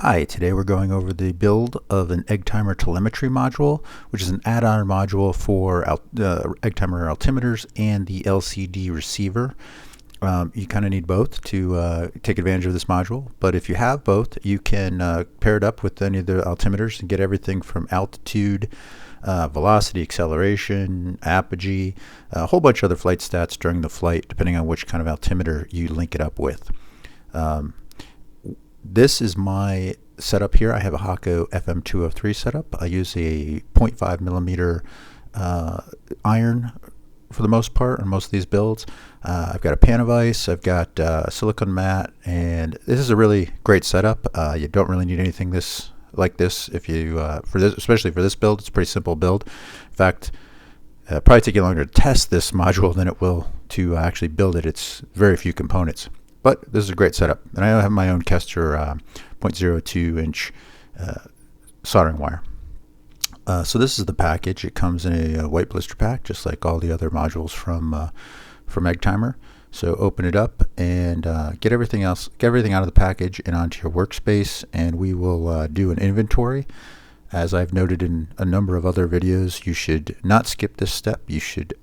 Hi, today we're going over the build of an Eggtimer Telemetry module, which is an add-on module for Eggtimer altimeters and the LCD receiver. You kind of need both to take advantage of this module, but if you have both, you can pair it up with any of the altimeters and get everything from altitude, velocity, acceleration, apogee, a whole bunch of other flight stats during the flight, depending on which kind of altimeter you link it up with. This is my setup here. I have a Hako FM203 setup. I use a 0.5 millimeter iron for the most part on most of these builds. I've got a pan of ice, I've got a silicone mat, and this is a really great setup. You don't really need anything like this if you for this, especially for this build. It's a pretty simple build. In fact, probably take you longer to test this module than it will to actually build it. It's very few components. But this is a great setup. And I have my own Kester 0.02 inch soldering wire. So this is the package. It comes in a white blister pack, just like all the other modules from Eggtimer. So open it up and get everything out of the package and onto your workspace, and we will do an inventory. As I've noted in a number of other videos, you should not skip this step. You should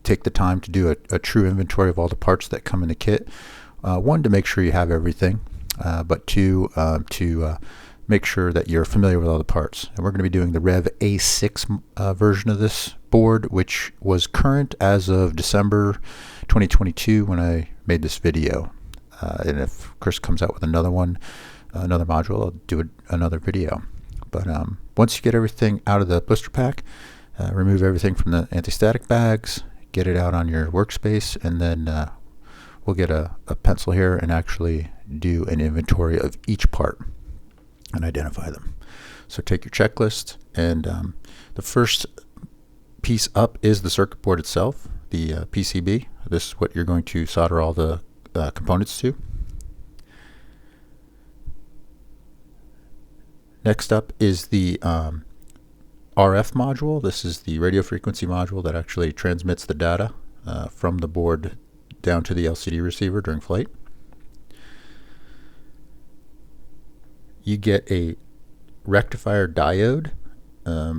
take the time to do a true inventory of all the parts that come in the kit. One, to make sure you have everything, but two, to make sure that you're familiar with all the parts. And we're going to be doing the Rev A6 version of this board, which was current as of December 2022 when I made this video. And if Chris comes out with another one, another module, I'll do another video. But once you get everything out of the blister pack, remove everything from the anti-static bags, get it out on your workspace, and then we'll get a pencil here and actually do an inventory of each part and identify them. So take your checklist, and the first piece up is the circuit board itself, the PCB. This is what you're going to solder all the components to. Next up is the RF module. This is the radio frequency module that actually transmits the data from the board down to the LCD receiver during flight. You get a rectifier diode.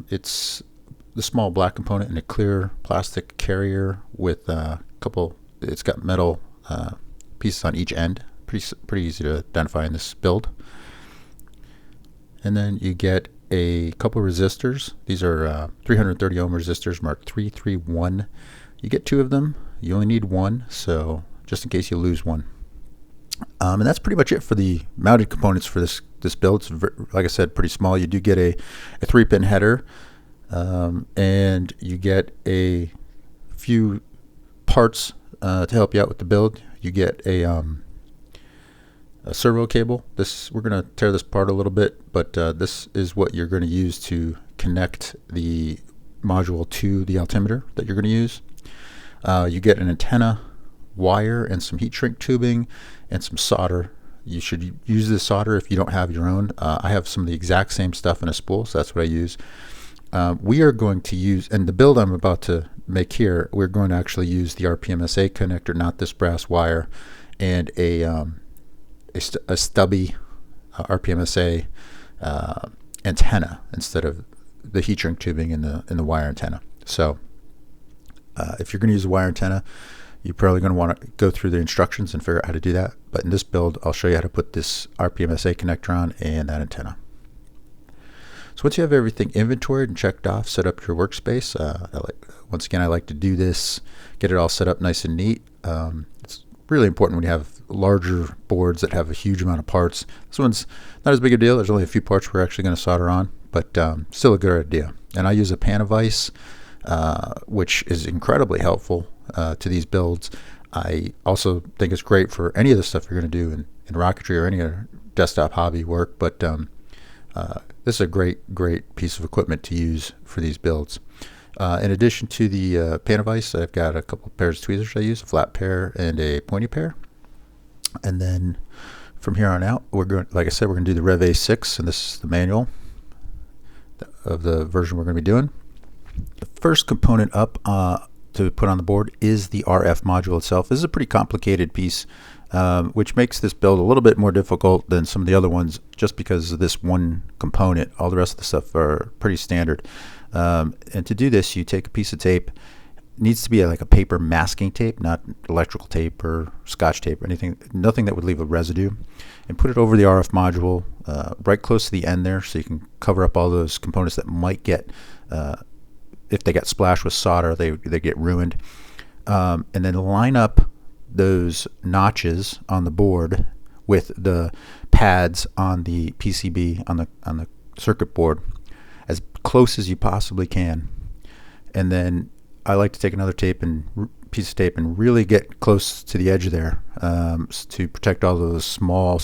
It's the small black component in a clear plastic carrier with a couple, it's got metal pieces on each end. Pretty easy to identify in this build. And then you get a couple resistors. These are 330 ohm resistors marked 331. You get two of them. You only need one, so just in case you lose one. And that's pretty much it for the mounted components for this build. It's like I said, pretty small. You do get a 3-pin header, and you get a few parts to help you out with the build. You get a servo cable. We're going to tear this apart a little bit, but this is what you're going to use to connect the module to the altimeter that you're going to use. You get an antenna wire and some heat shrink tubing and some solder. You should use this solder if you don't have your own. I have some of the exact same stuff in a spool, so that's what I use. We are going to use, and the build I'm about to make here, we're going to actually use the RPMSA connector, not this brass wire, and a stubby RPMSA antenna instead of the heat shrink tubing in the wire antenna. So if you're going to use a wire antenna, you're probably going to want to go through the instructions and figure out how to do that. But in this build, I'll show you how to put this RPMSA connector on and that antenna. So once you have everything inventoried and checked off, set up your workspace. Once again, I like to do this, get it all set up nice and neat. It's really important when you have larger boards that have a huge amount of parts. This one's not as big a deal. There's only a few parts we're actually going to solder on, but still a good idea. And I use a pan of ice, which is incredibly helpful to these builds. I also think it's great for any of the stuff you're going to do in rocketry or any other desktop hobby work, but this is a great piece of equipment to use for these builds. In addition to the pan of ice, I've got a couple pairs of tweezers I use, a flat pair and a pointy pair. And then from here on out, like I said, we're going to do the Rev A6, and this is the manual of the version we're going to be doing. The first component up to put on the board is the RF module itself. This is a pretty complicated piece. which makes this build a little bit more difficult than some of the other ones just because of this one component. All the rest of the stuff are pretty standard. And to do this, you take a piece of tape. It needs to be like a paper masking tape, not electrical tape or scotch tape or anything, nothing that would leave a residue, and put it over the RF module right close to the end there, so you can cover up all those components that might get, if they get splashed with solder, they get ruined. And then line up those notches on the board with the pads on the PCB on the circuit board as close as you possibly can. And then I like to take another piece of tape and really get close to the edge there to protect all those small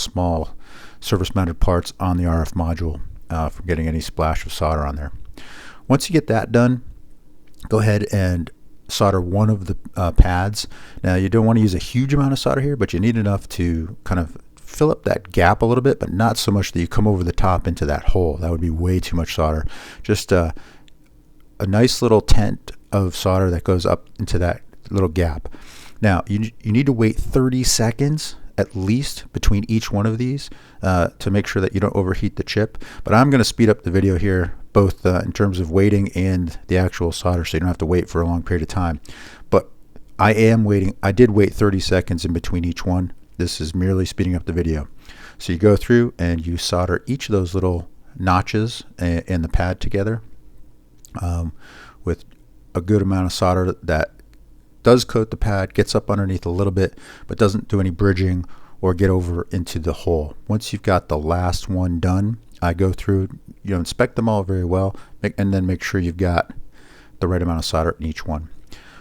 surface mounted parts on the RF module from getting any splash of solder on there. Once you get that done, go ahead and solder one of the pads. Now, you don't want to use a huge amount of solder here, but you need enough to kind of fill up that gap a little bit, but not so much that you come over the top into that hole. That would be way too much solder. Just a nice little tent of solder that goes up into that little gap. Now, you need to wait 30 seconds at least between each one of these to make sure that you don't overheat the chip. But I'm going to speed up the video here, both in terms of waiting and the actual solder, so you don't have to wait for a long period of time. But I am waiting. I did wait 30 seconds in between each one. This is merely speeding up the video. So you go through and you solder each of those little notches and the pad together with a good amount of solder that does coat the pad, gets up underneath a little bit, but doesn't do any bridging or get over into the hole. Once you've got the last one done, I go through, inspect them all very well, and then make sure you've got the right amount of solder in each one.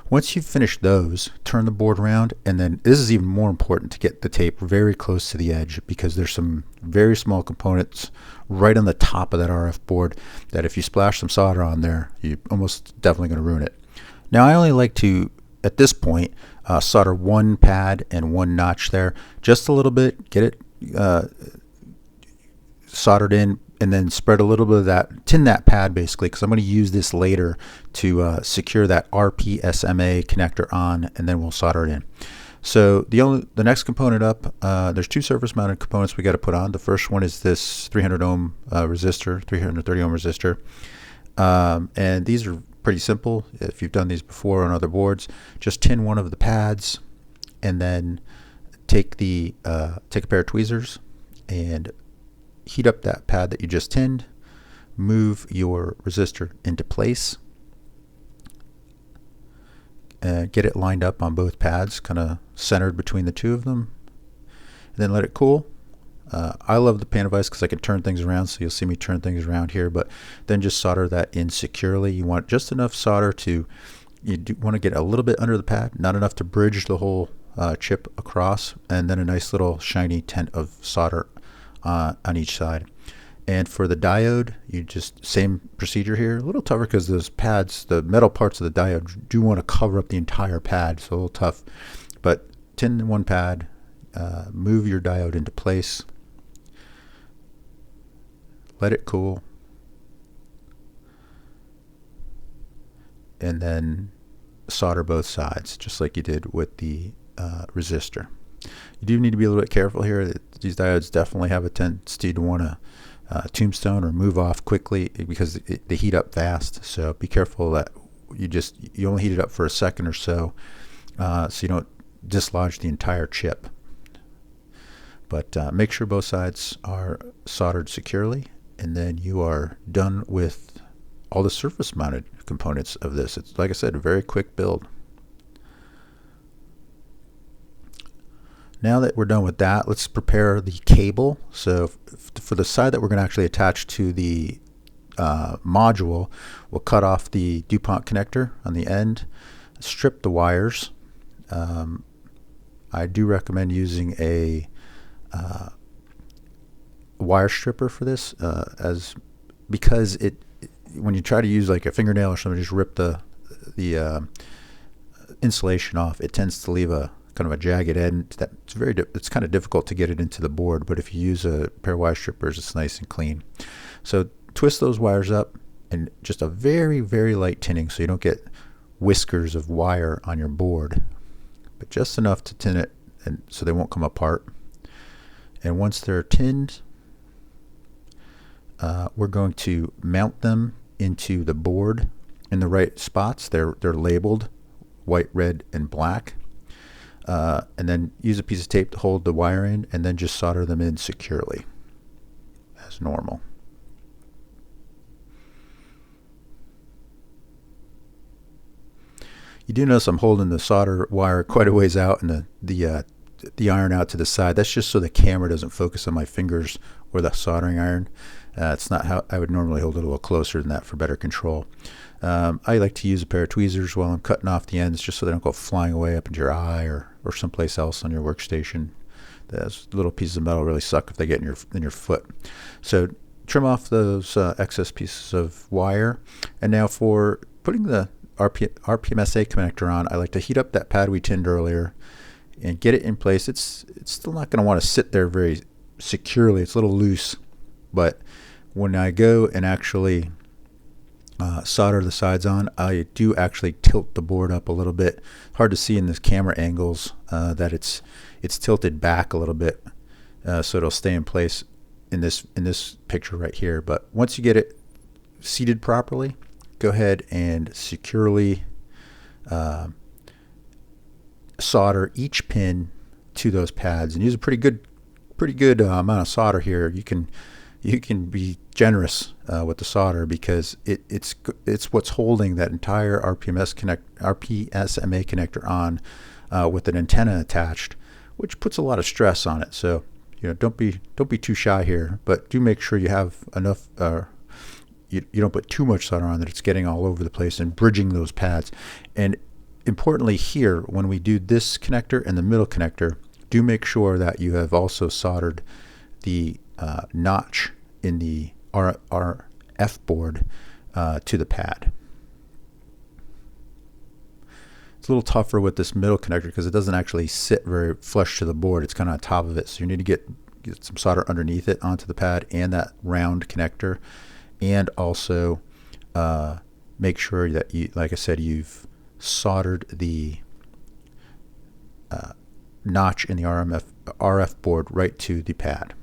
Once you've finished those, turn the board around, and then this is even more important to get the tape very close to the edge, because there's some very small components right on the top of that RF board that if you splash some solder on there, you're almost definitely going to ruin it. Now, I only like to, at this point, solder one pad and one notch there, just a little bit, get it soldered in, and then spread a little bit of that, tin that pad basically, because I'm going to use this later to secure that RPSMA connector on, and then we'll solder it in. So the next component up, there's two surface mounted components we got to put on. The first one is this 300 ohm resistor, 330 ohm resistor, and these are pretty simple. If you've done these before on other boards, just tin one of the pads, and then take a pair of tweezers and heat up that pad that you just tinned. Move your resistor into place. Get it lined up on both pads, kind of centered between the two of them. And then let it cool. I love the pan device because I can turn things around, so you'll see me turn things around here, but then just solder that in securely. You want just enough solder you do want to get a little bit under the pad, not enough to bridge the whole chip across, and then a nice little shiny tent of solder on each side. And for the diode, you just same procedure here. A little tougher because those pads, the metal parts of the diode, do want to cover up the entire pad, so a little tough. But tin one pad, move your diode into place, let it cool, and then solder both sides, just like you did with the resistor. You do need to be a little bit careful here. These diodes definitely have a tendency to want to tombstone or move off quickly because they heat up fast. So be careful that you only heat it up for a second or so, so you don't dislodge the entire chip. But make sure both sides are soldered securely, and then you are done with all the surface mounted components of this. It's, like I said, a very quick build. Now that we're done with that, let's prepare the cable. So for the side that we're going to actually attach to the module, we'll cut off the DuPont connector on the end, strip the wires. I do recommend using a wire stripper for this, because when you try to use like a fingernail or something, just rip the insulation off, it tends to leave a kind of a jagged end. It's kind of difficult to get it into the board, but if you use a pair of wire strippers, it's nice and clean. So twist those wires up, and just a very, very light tinning so you don't get whiskers of wire on your board, but just enough to tin it and so they won't come apart. And once they're tinned, we're going to mount them into the board in the right spots. They're labeled white, red, and black. And then use a piece of tape to hold the wire in, and then just solder them in securely as normal. You do notice I'm holding the solder wire quite a ways out and the iron out to the side. That's just so the camera doesn't focus on my fingers or the soldering iron. It's not how I would normally hold it, a little closer than that for better control. I like to use a pair of tweezers while I'm cutting off the ends, just so they don't go flying away up into your eye or someplace else on your workstation. Those little pieces of metal really suck if they get in your foot. So trim off those excess pieces of wire. And now for putting the RPMSA connector on, I like to heat up that pad we tinned earlier and get it in place. It's still not going to want to sit there very securely. It's a little loose, but when I go and actually solder the sides on, I do actually tilt the board up a little bit. Hard to see in this camera angles that it's tilted back a little bit, so it'll stay in place in this picture right here. But once you get it seated properly, go ahead and securely solder each pin to those pads, and use a pretty good amount of solder here. You can be generous with the solder, because it's what's holding that entire RPMSA connector on with an antenna attached, which puts a lot of stress on it. So don't be too shy here, but do make sure you have enough. You don't put too much solder on that it's getting all over the place and bridging those pads. And importantly here, when we do this connector and the middle connector, do make sure that you have also soldered the notch in the RF board to the pad. It's a little tougher with this middle connector because it doesn't actually sit very flush to the board. It's kind of on top of it, so you need to get some solder underneath it onto the pad and that round connector. And also make sure that you, like I said, you've soldered the notch in the RF board right to the pad.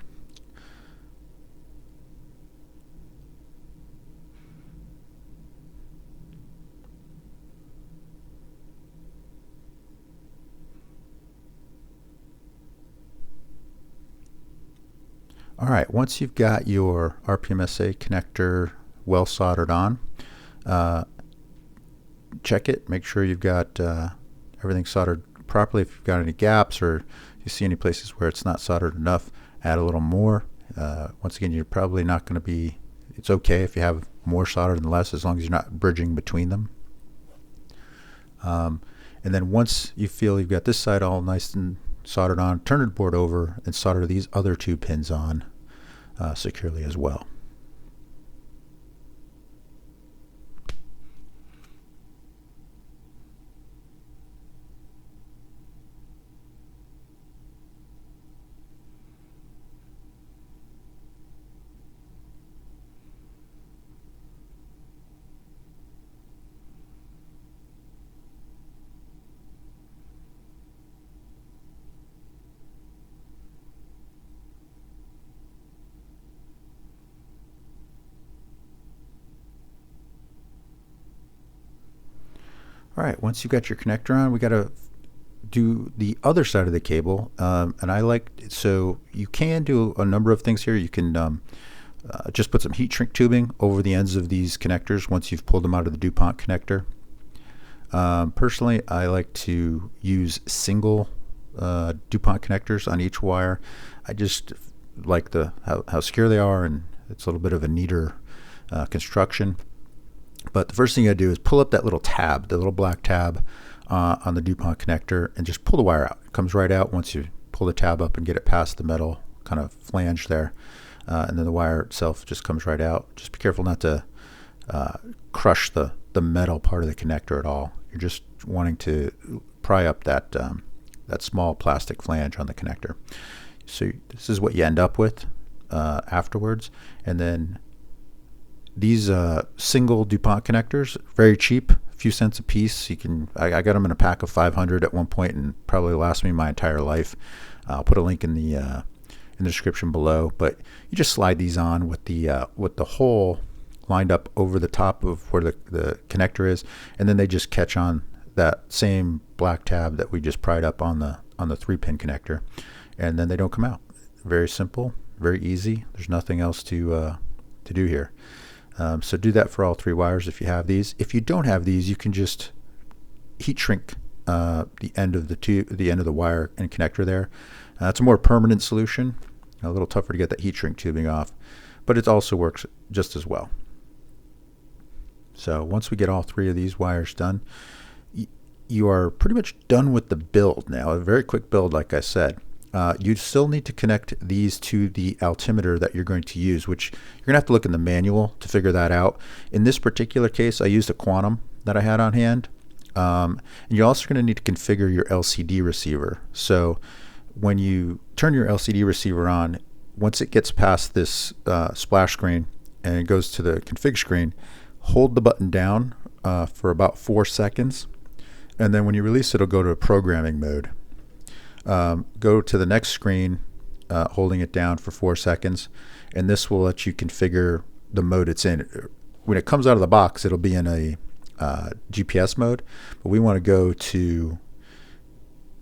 All right, once you've got your RPMSA connector well soldered on, check it, make sure you've got everything soldered properly. If you've got any gaps or you see any places where it's not soldered enough, add a little more. Once again, you're probably not going to be, it's okay if you have more solder than less, as long as you're not bridging between them. And then once you feel you've got this side all nice and soldered on, turn the board over and solder these other two pins on securely as well. All right, once you've got your connector on, we got to do the other side of the cable. And I like, so you can do a number of things here. You can just put some heat shrink tubing over the ends of these connectors once you've pulled them out of the DuPont connector. Personally, I like to use single DuPont connectors on each wire. I just like how secure they are, and it's a little bit of a neater construction. But the first thing I do is pull up that little tab, the little black tab on the DuPont connector, and just pull the wire out. It comes right out once you pull the tab up and get it past the metal kind of flange there. And then the wire itself just comes right out. Just be careful not to crush the metal part of the connector at all. You're just wanting to pry up that small plastic flange on the connector. So this is what you end up with afterwards. And then these single DuPont connectors, very cheap. few cents a piece. I got them in a pack of 500 at one point, and probably last me my entire life. I'll put a link in the description below. But you just slide these on with the hole lined up over the top of where the connector is, and then they just catch on that same black tab that we just pried up on the 3-pin connector, and then they don't come out. Very simple, very easy. There's nothing else to do here. So do that for all 3 wires if you have these. If you don't have these, you can just heat shrink the end of the wire and connector there. It's a more permanent solution. A little tougher to get that heat shrink tubing off, but it also works just as well. So once we get all 3 of these wires done, you are pretty much done with the build now. A very quick build, like I said. You still need to connect these to the altimeter that you're going to use, which you're going to have to look in the manual to figure that out. In this particular case, I used a Quantum that I had on hand. And you're also going to need to configure your LCD receiver. So when you turn your LCD receiver on, once it gets past this splash screen and it goes to the config screen, hold the button down for about 4 seconds. And then when you release it, it'll go to a programming mode. Go to the next screen, holding it down for 4 seconds, and this will let you configure the mode it's in. When it comes out of the box, it'll be in a GPS mode, but we want to go to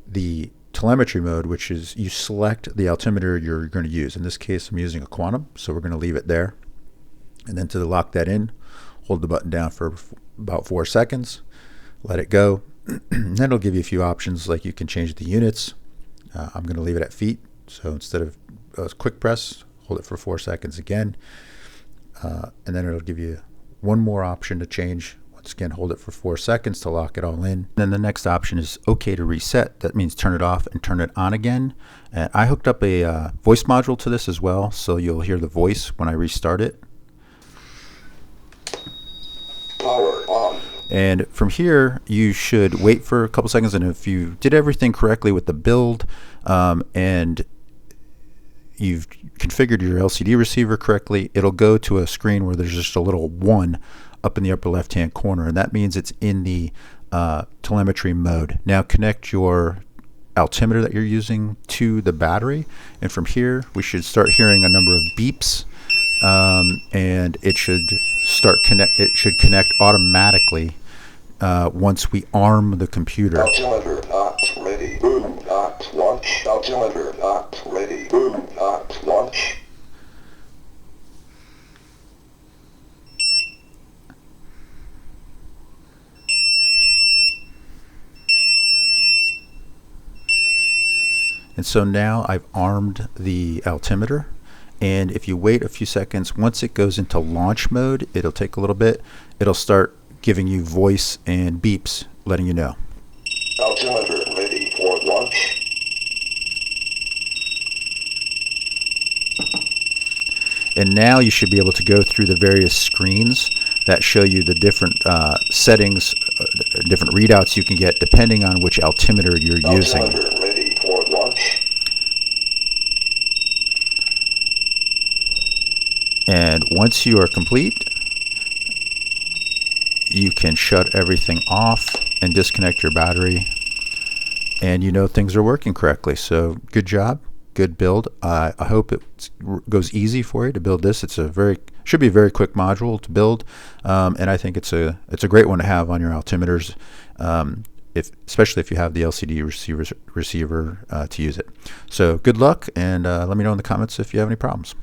the telemetry mode, which is you select the altimeter you're going to use. In this case, I'm using a Quantum, so we're going to leave it there. And then to lock that in, hold the button down for about 4 seconds, let it go. Then it'll give you a few options, like you can change the units. I'm going to leave it at feet, so instead of quick press, hold it for 4 seconds again, and then it'll give you one more option to change. Once again, hold it for 4 seconds to lock it all in. Then the next option is OK to reset. That means turn it off and turn it on again. And I hooked up a voice module to this as well, so you'll hear the voice when I restart it. Power on. And from here, you should wait for a couple seconds, and if you did everything correctly with the build and you've configured your LCD receiver correctly, it'll go to a screen where there's just a little 1 up in the upper left-hand corner, and that means it's in the telemetry mode. Now connect your altimeter that you're using to the battery, and from here we should start hearing a number of beeps, and it should connect automatically once we arm the computer. Altimeter not ready. Boom not launch. Altimeter not ready. Boom not launch. And so now I've armed the altimeter, and if you wait a few seconds, once it goes into launch mode, it'll take a little bit, it'll start giving you voice and beeps letting you know. Altimeter ready for launch. And now you should be able to go through the various screens that show you the different settings, different readouts you can get depending on which altimeter you're using. Altimeter ready for launch. And once you are complete, you can shut everything off and disconnect your battery, and you know things are working correctly. So good job, good build. I hope it goes easy for you to build this. Should be a very quick module to build, and I think it's a great one to have on your altimeters, especially if you have the LCD receiver to use it. So good luck, and let me know in the comments if you have any problems.